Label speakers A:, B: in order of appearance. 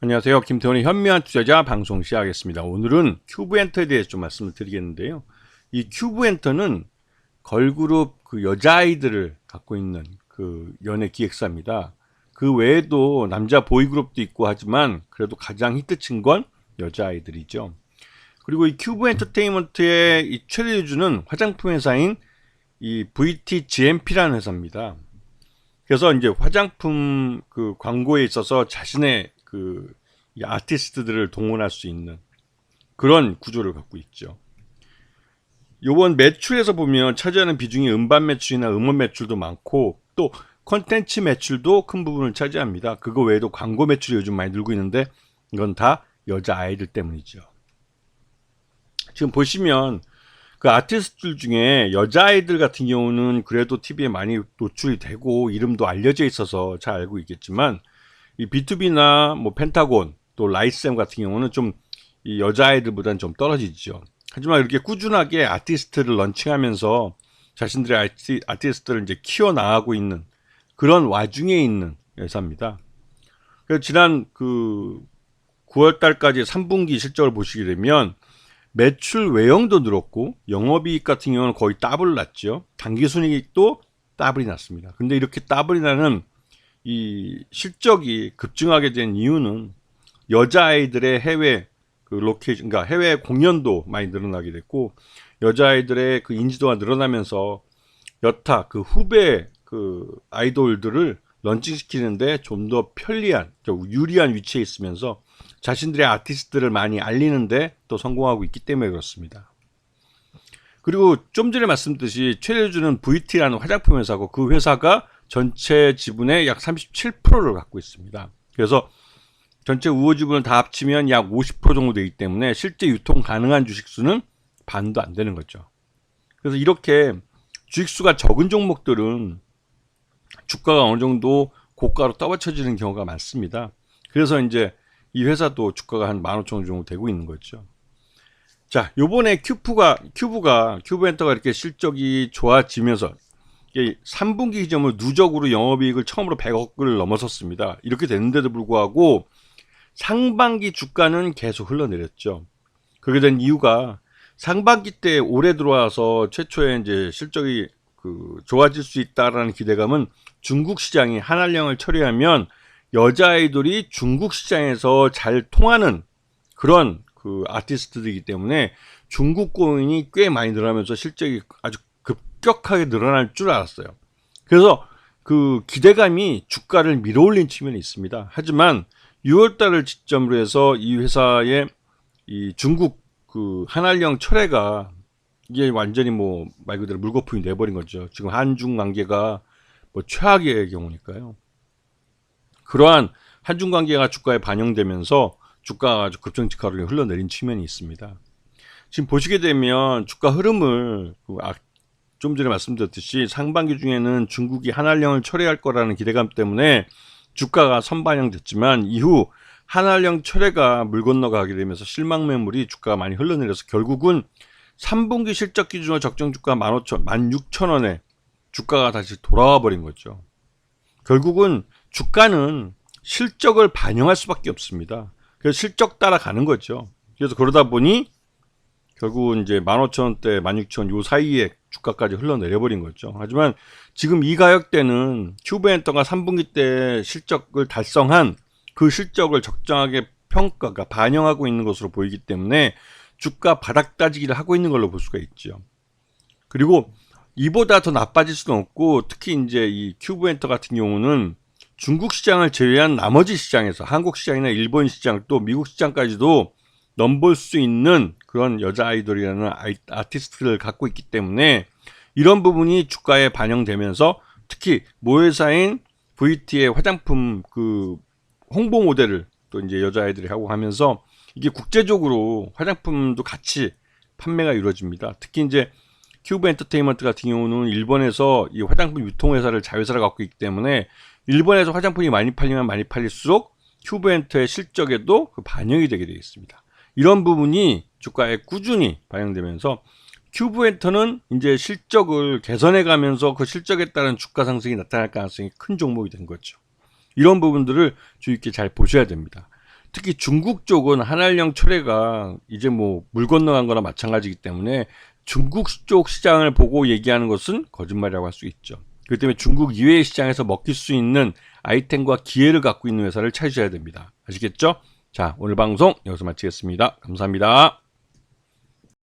A: 안녕하세요. 김태원의 현명한 투자자 방송 시작하겠습니다. 오늘은 큐브엔터에 대해서 좀 말씀을 드리겠는데요. 이 큐브엔터는 걸그룹 그 여자아이들을 갖고 있는 그 연예 기획사입니다. 그 외에도 남자 보이그룹도 있고 하지만 그래도 가장 히트친 건 여자아이들이죠. 그리고 이 큐브엔터테인먼트의 이 최대 주주는 화장품 회사인 이 VTGMP라는 회사입니다. 그래서 이제 화장품 그 광고에 있어서 자신의 그 아티스트들을 동원할 수 있는 그런 구조를 갖고 있죠. 요번 매출에서 보면 차지하는 비중이 음반 매출이나 음원 매출도 많고 또 콘텐츠 매출도 큰 부분을 차지합니다. 그거 외에도 광고 매출이 요즘 많이 늘고 있는데 이건 다 여자아이들 때문이죠. 지금 보시면 그 아티스트들 중에 여자아이들 같은 경우는 그래도 TV에 많이 노출이 되고 이름도 알려져 있어서 잘 알고 있겠지만 이 B2B나 뭐 펜타곤 또 라이쌤 같은 경우는 좀 이 여자아이들보다는 좀 떨어지죠. 하지만 이렇게 꾸준하게 아티스트를 런칭하면서 자신들의 아티스트를 이제 키워나가고 있는 그런 와중에 있는 회사입니다. 그래서 지난 그 9월 달까지 3분기 실적을 보시게 되면 매출 외형도 늘었고 영업이익 같은 경우는 거의 더블 났죠. 당기순이익도 더블이 났습니다. 근데 이렇게 더블이 나는 이 실적이 급증하게 된 이유는 여자아이들의 해외 그 로케이션, 그러니까 해외 공연도 많이 늘어나게 됐고 여자아이들의 그 인지도가 늘어나면서 여타 그 후배 그 아이돌들을 런칭시키는데 좀 더 편리한, 유리한 위치에 있으면서 자신들의 아티스트들을 많이 알리는데 또 성공하고 있기 때문에 그렇습니다. 그리고 좀 전에 말씀드렸듯이 최대주주는 VT라는 화장품 회사고 그 회사가 전체 지분의 약 37%를 갖고 있습니다. 그래서 전체 우호 지분을 다 합치면 약 50% 정도 되기 때문에 실제 유통 가능한 주식수는 반도 안 되는 거죠. 그래서 이렇게 주식수가 적은 종목들은 주가가 어느 정도 고가로 떠받쳐지는 경우가 많습니다. 그래서 이제 이 회사도 주가가 한 15,000원 정도 되고 있는 거죠. 자, 요번에 큐브엔터가 이렇게 실적이 좋아지면서 3분기 기점을 누적으로 영업이익을 처음으로 100억을 넘어섰습니다. 이렇게 됐는데도 불구하고 상반기 주가는 계속 흘러내렸죠. 그렇게 된 이유가 상반기 때 올해 들어와서 최초에 이제 실적이 그 좋아질 수 있다라는 기대감은 중국 시장이 한알령을 처리하면 여자아이돌이 중국 시장에서 잘 통하는 그런 그 아티스트들이기 때문에 중국 공인이 꽤 많이 늘어나면서 실적이 아주 급격하게 늘어날 줄 알았어요. 그래서 그 기대감이 주가를 밀어올린 측면이 있습니다. 하지만 6월 달을 지점으로 해서 이 회사의 이 중국 그 한알령 철회가 이게 완전히 뭐 말 그대로 물거품이 돼버린 거죠. 지금 한중 관계가 뭐 최악의 경우니까요. 그러한 한중 관계가 주가에 반영되면서 주가가 아주 급정직하게 흘러내린 측면이 있습니다. 지금 보시게 되면 주가 흐름을 좀 전에 말씀드렸듯이 상반기 중에는 중국이 한알령을 철회할 거라는 기대감 때문에 주가가 선반영됐지만 이후 한알령 철회가 물 건너가게 되면서 실망 매물이 주가가 많이 흘러내려서 결국은 3분기 실적 기준으로 적정 주가 16,000원에 주가가 다시 돌아와 버린 거죠. 결국은 주가는 실적을 반영할 수밖에 없습니다. 그래서 실적 따라가는 거죠. 그래서 그러다 보니 결국은 이제 15,000원대, 16,000원 요 사이에 주가까지 흘러내려 버린 거죠. 하지만 지금 이 가격대는 큐브엔터가 3분기 때 실적을 달성한 그 실적을 적정하게 평가가 반영하고 있는 것으로 보이기 때문에 주가 바닥 따지기를 하고 있는 걸로 볼 수가 있죠. 그리고 이보다 더 나빠질 수는 없고 특히 이제 이 큐브엔터 같은 경우는 중국 시장을 제외한 나머지 시장에서 한국 시장이나 일본 시장 또 미국 시장까지도 넘볼 수 있는 그런 여자 아이돌이라는 아티스트를 갖고 있기 때문에 이런 부분이 주가에 반영되면서 특히 모회사인 VT의 화장품 그 홍보 모델을 또 이제 여자아이들이 하고 하면서 이게 국제적으로 화장품도 같이 판매가 이루어집니다. 특히 이제 큐브 엔터테인먼트 같은 경우는 일본에서 이 화장품 유통회사를 자회사를 갖고 있기 때문에 일본에서 화장품이 많이 팔리면 많이 팔릴수록 큐브 엔터의 실적에도 그 반영이 되게 되어 있습니다. 이런 부분이 주가에 꾸준히 반영되면서 큐브 엔터는 이제 실적을 개선해 가면서 그 실적에 따른 주가 상승이 나타날 가능성이 큰 종목이 된 거죠. 이런 부분들을 주의 깊게 잘 보셔야 됩니다. 특히 중국 쪽은 한알령 철회가 이제 뭐 물 건너간 거나 마찬가지이기 때문에 중국 쪽 시장을 보고 얘기하는 것은 거짓말이라고 할 수 있죠. 그렇기 때문에 중국 이외의 시장에서 먹힐 수 있는 아이템과 기회를 갖고 있는 회사를 찾으셔야 됩니다. 아시겠죠? 자, 오늘 방송 여기서 마치겠습니다. 감사합니다.